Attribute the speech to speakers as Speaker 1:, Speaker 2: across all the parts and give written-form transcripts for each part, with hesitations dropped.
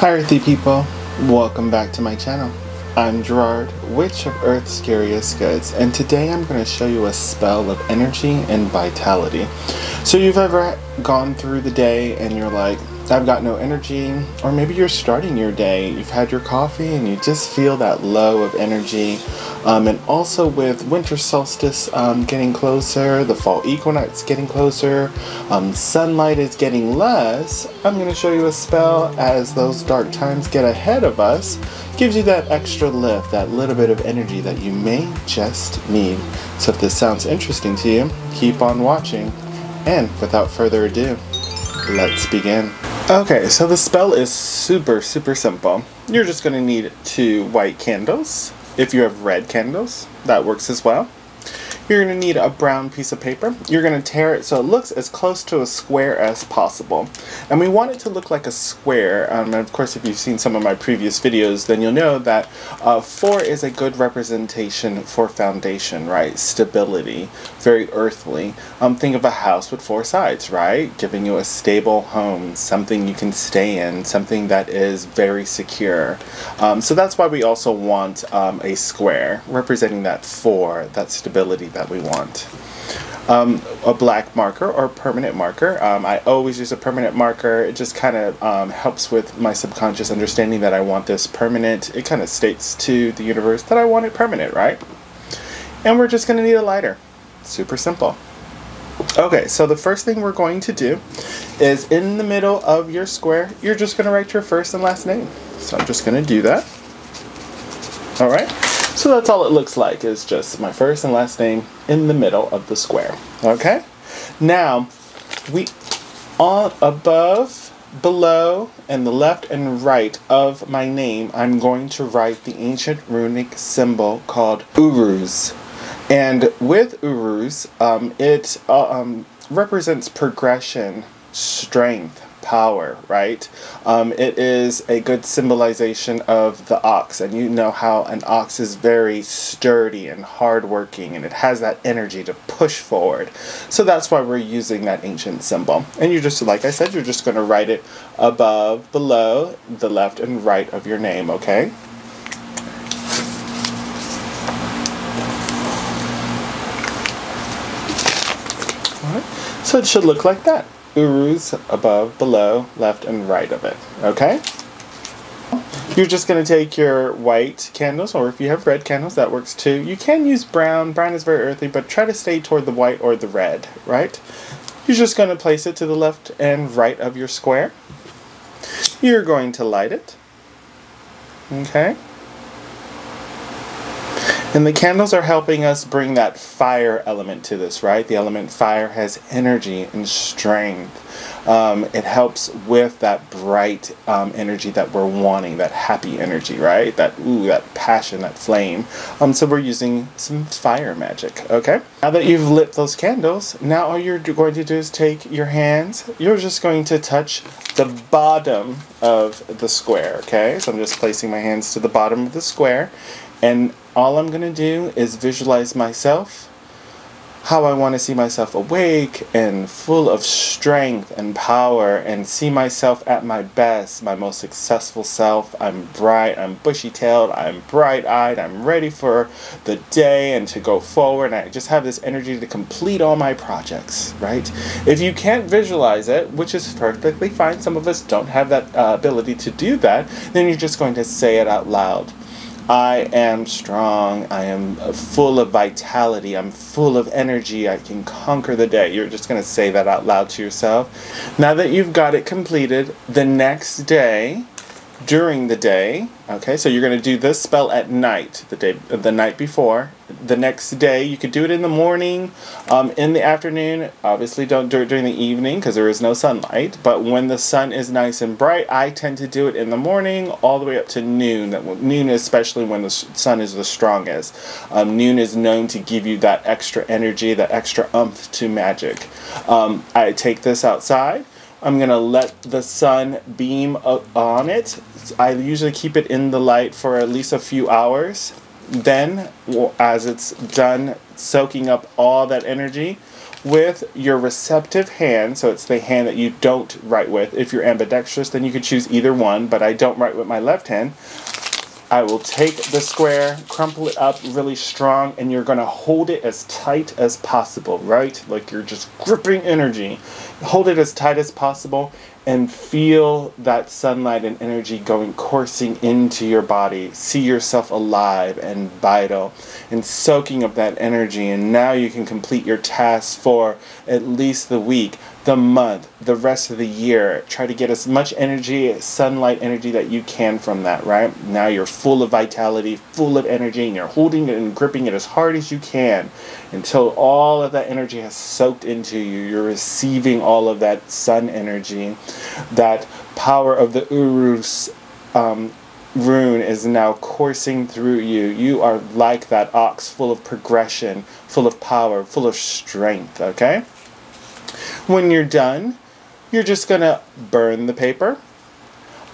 Speaker 1: Hi Earthy people, welcome back to my channel. I'm Gerard, Witch of Earth's Scariest Goods, and today I'm going to show you a spell of energy and vitality. So you've ever gone through the day and you're like, I've got no energy, or maybe you're starting your day, you've had your coffee and you just feel that low of energy. And also with winter solstice getting closer, the fall equinox getting closer, sunlight is getting less, I'm going to show you a spell as those dark times get ahead of us. Gives you that extra lift, that little bit of energy that you may just need. So if this sounds interesting to you, keep on watching. And without further ado, let's begin. Okay, so the spell is super simple. You're just going to need 2 white candles. If you have red candles, that works as well. You're going to need a brown piece of paper. You're going to tear it so it looks as close to a square as possible. And we want it to look like a square. And of course, if you've seen some of my previous videos, then you'll know that 4 is a good representation for foundation, right? Stability, very earthly. Think of a house with 4 sides, right? Giving you a stable home, something you can stay in, something that is very secure. So that's why we also want a square, representing that 4, that stability that we want. A black marker or permanent marker. I always use a permanent marker. It just kind of helps with my subconscious understanding that I want this permanent. It kind of states to the universe that I want it permanent, right? And we're just going to need a lighter. Super simple. Okay, so the first thing we're going to do is in the middle of your square, you're just going to write your first and last name. So I'm just going to do that. Alright. So that's all it looks like, is just my first and last name in the middle of the square. Okay? Now, on above, below, and the left and right of my name, I'm going to write the ancient runic symbol called Uruz. And with Uruz, it represents progression, strength, power, right? It is a good symbolization of the ox, and you know how an ox is very sturdy and hardworking, and it has that energy to push forward. So that's why we're using that ancient symbol. And you just, like I said, you're just going to write it above, below, the left and right of your name, okay? Alright, so it should look like that. Uruz above, below, left, and right of it. Okay? You're just going to take your white candles, or if you have red candles, that works too. You can use brown. Brown is very earthy, but try to stay toward the white or the red, right? You're just going to place it to the left and right of your square. You're going to light it. Okay? And the candles are helping us bring that fire element to this, right? The element fire has energy and strength. It helps with that bright energy that we're wanting, that happy energy, right? That passion, that flame. So we're using some fire magic, okay? Now that you've lit those candles, now all you're going to do is take your hands. You're just going to touch the bottom of the square, okay? So I'm just placing my hands to the bottom of the square. And all I'm going to do is visualize myself, how I want to see myself awake and full of strength and power, and see myself at my best, my most successful self. I'm bright, I'm bushy-tailed, I'm bright-eyed, I'm ready for the day and to go forward. And I just have this energy to complete all my projects, right? If you can't visualize it, which is perfectly fine, some of us don't have that ability to do that, then you're just going to say it out loud. I am strong, I am full of vitality, I'm full of energy, I can conquer the day. You're just going to say that out loud to yourself. Now that you've got it completed, the next day, during the day, okay, so you're going to do this spell at night, the night before. The next day, you could do it in the morning, in the afternoon. Obviously don't do it during the evening because there is no sunlight, but when the sun is nice and bright, I tend to do it in the morning all the way up to noon. Noon, especially when the sun is the strongest. Noon is known to give you that extra energy, that extra oomph to magic. I take this outside. I'm going to let the sun beam on it. I usually keep it in the light for at least a few hours. Then, as it's done soaking up all that energy, with your receptive hand, so it's the hand that you don't write with. If you're ambidextrous, then you could choose either one, but I don't write with my left hand. I will take the square, crumple it up really strong, and you're going to hold it as tight as possible, right? Like you're just gripping energy. Hold it as tight as possible and feel that sunlight and energy going coursing into your body. See yourself alive and vital and soaking up that energy. And now you can complete your tasks for at least the week, the month, the rest of the year. Try to get as much energy, sunlight energy that you can from that, right? Now you're full of vitality, full of energy, and you're holding it and gripping it as hard as you can until all of that energy has soaked into you. You're receiving all of that sun energy. That power of the Urus rune is now coursing through you. You are like that ox, full of progression, full of power, full of strength, okay? When you're done, you're just going to burn the paper,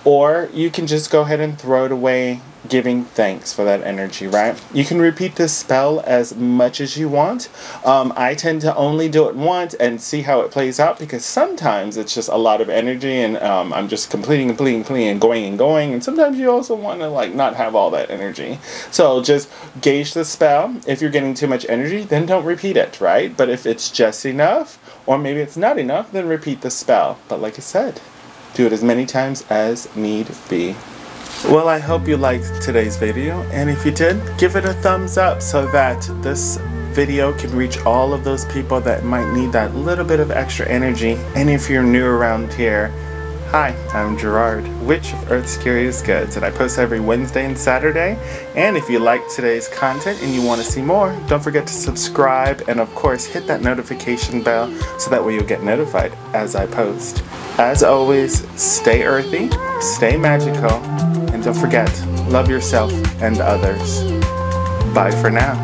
Speaker 1: or you can just go ahead and throw it away, giving thanks for that energy, right? You can repeat this spell as much as you want. I tend to only do it once and see how it plays out, because sometimes it's just a lot of energy and I'm just completing and going, and sometimes you also want to like not have all that energy. So just gauge the spell. If you're getting too much energy, then don't repeat it, right? But if it's just enough, or maybe it's not enough, then repeat the spell. But like I said, do it as many times as need be. Well, I hope you liked today's video, and if you did, give it a thumbs up so that this video can reach all of those people that might need that little bit of extra energy. And if you're new around here, hi, I'm Gerard, Witch of Earth's Scariest Goods, and I post every Wednesday and Saturday. And if you liked today's content and you want to see more, don't forget to subscribe, and of course hit that notification bell so that way you'll get notified as I post. As always, stay earthy, stay magical, and don't forget, love yourself and others. Bye for now.